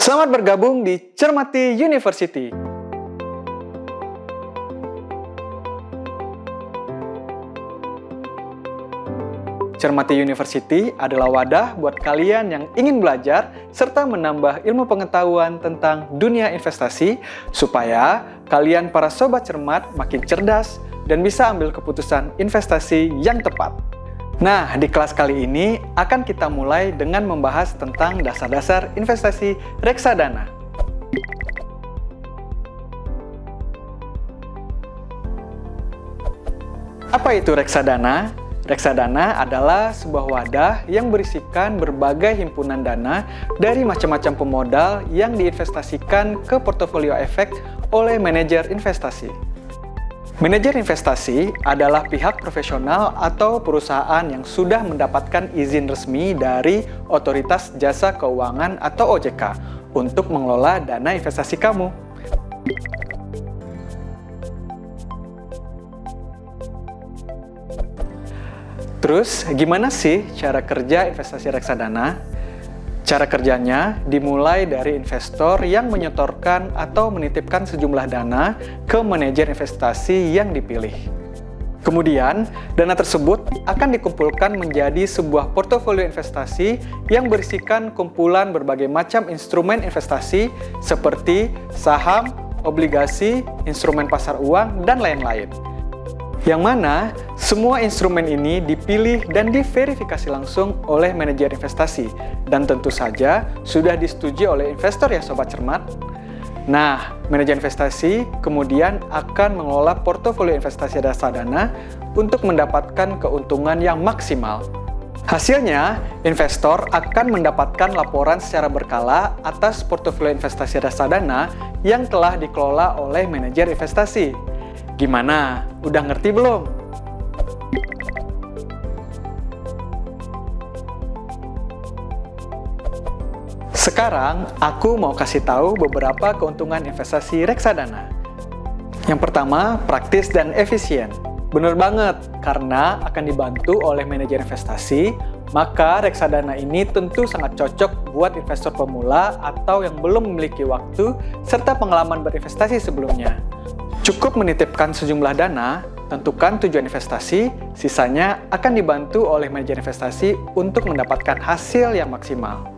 Selamat bergabung di Cermati University. Cermati University adalah wadah buat kalian yang ingin belajar serta menambah ilmu pengetahuan tentang dunia investasi supaya kalian para sobat cermat makin cerdas dan bisa ambil keputusan investasi yang tepat. Nah, di kelas kali ini akan kita mulai dengan membahas tentang dasar-dasar investasi reksadana. Apa itu reksadana? Reksadana adalah sebuah wadah yang berisikan berbagai himpunan dana dari macam-macam pemodal yang diinvestasikan ke portofolio efek oleh manajer investasi. Manajer investasi adalah pihak profesional atau perusahaan yang sudah mendapatkan izin resmi dari Otoritas Jasa Keuangan atau OJK untuk mengelola dana investasi kamu. Terus, gimana sih cara kerja investasi reksadana? Cara kerjanya dimulai dari investor yang menyetorkan atau menitipkan sejumlah dana ke manajer investasi yang dipilih. Kemudian, dana tersebut akan dikumpulkan menjadi sebuah portofolio investasi yang berisikan kumpulan berbagai macam instrumen investasi seperti saham, obligasi, instrumen pasar uang, dan lain-lain. Yang mana semua instrumen ini dipilih dan diverifikasi langsung oleh manajer investasi dan tentu saja sudah disetujui oleh investor ya sobat cermat. Nah, manajer investasi kemudian akan mengelola portofolio investasi reksadana untuk mendapatkan keuntungan yang maksimal. Hasilnya, investor akan mendapatkan laporan secara berkala atas portofolio investasi reksadana yang telah dikelola oleh manajer investasi. Gimana? Udah ngerti belum? Sekarang, aku mau kasih tahu beberapa keuntungan investasi reksadana. Yang pertama, praktis dan efisien. Bener banget, karena akan dibantu oleh manajer investasi, maka reksadana ini tentu sangat cocok buat investor pemula atau yang belum memiliki waktu serta pengalaman berinvestasi sebelumnya. Cukup menitipkan sejumlah dana, tentukan tujuan investasi, sisanya akan dibantu oleh manajer investasi untuk mendapatkan hasil yang maksimal.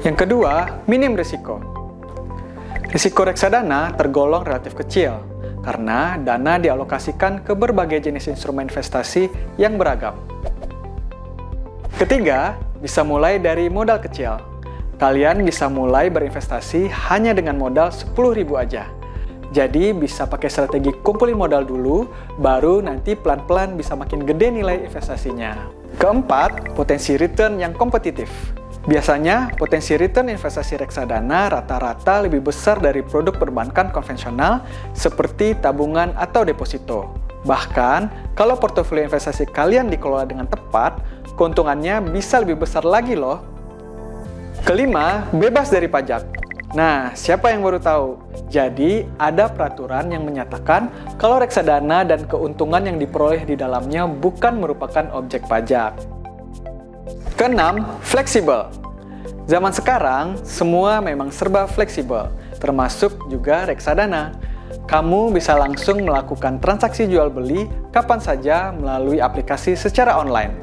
Yang kedua, minim risiko. Risiko reksadana tergolong relatif kecil, karena dana dialokasikan ke berbagai jenis instrumen investasi yang beragam. Ketiga, bisa mulai dari modal kecil. Kalian bisa mulai berinvestasi hanya dengan modal 10.000 aja. Jadi bisa pakai strategi kumpulin modal dulu, baru nanti pelan-pelan bisa makin gede nilai investasinya. Keempat, potensi return yang kompetitif. Biasanya, potensi return investasi reksadana rata-rata lebih besar dari produk perbankan konvensional seperti tabungan atau deposito. Bahkan, kalau portofolio investasi kalian dikelola dengan tepat, keuntungannya bisa lebih besar lagi loh. Kelima, bebas dari pajak. Nah, siapa yang baru tahu? Jadi, ada peraturan yang menyatakan kalau reksadana dan keuntungan yang diperoleh di dalamnya bukan merupakan objek pajak. Keenam, fleksibel. Zaman sekarang, semua memang serba fleksibel, termasuk juga reksadana. Kamu bisa langsung melakukan transaksi jual-beli kapan saja melalui aplikasi secara online.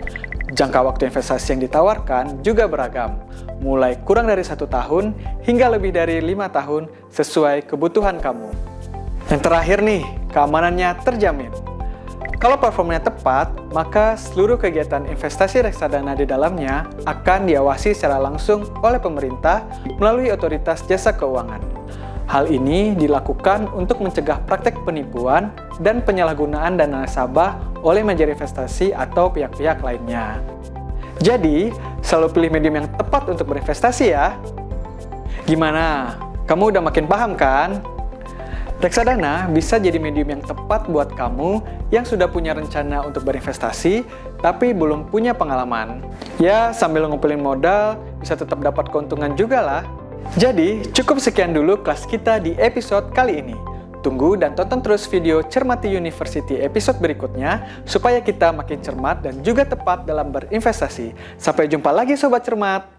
Jangka waktu investasi yang ditawarkan juga beragam, mulai kurang dari 1 tahun hingga lebih dari 5 tahun sesuai kebutuhan kamu. Yang terakhir nih, keamanannya terjamin. Kalau performanya tepat, maka seluruh kegiatan investasi reksadana di dalamnya akan diawasi secara langsung oleh pemerintah melalui Otoritas Jasa Keuangan. Hal ini dilakukan untuk mencegah praktek penipuan dan penyalahgunaan dana nasabah oleh manajer investasi atau pihak-pihak lainnya. Jadi, selalu pilih medium yang tepat untuk berinvestasi ya. Gimana? Kamu udah makin paham kan? Reksadana bisa jadi medium yang tepat buat kamu yang sudah punya rencana untuk berinvestasi, tapi belum punya pengalaman. Ya, sambil ngumpulin modal, bisa tetap dapat keuntungan juga lah. Jadi, cukup sekian dulu kelas kita di episode kali ini. Tunggu dan tonton terus video Cermati University episode berikutnya supaya kita makin cermat dan juga tepat dalam berinvestasi. Sampai jumpa lagi Sobat Cermat!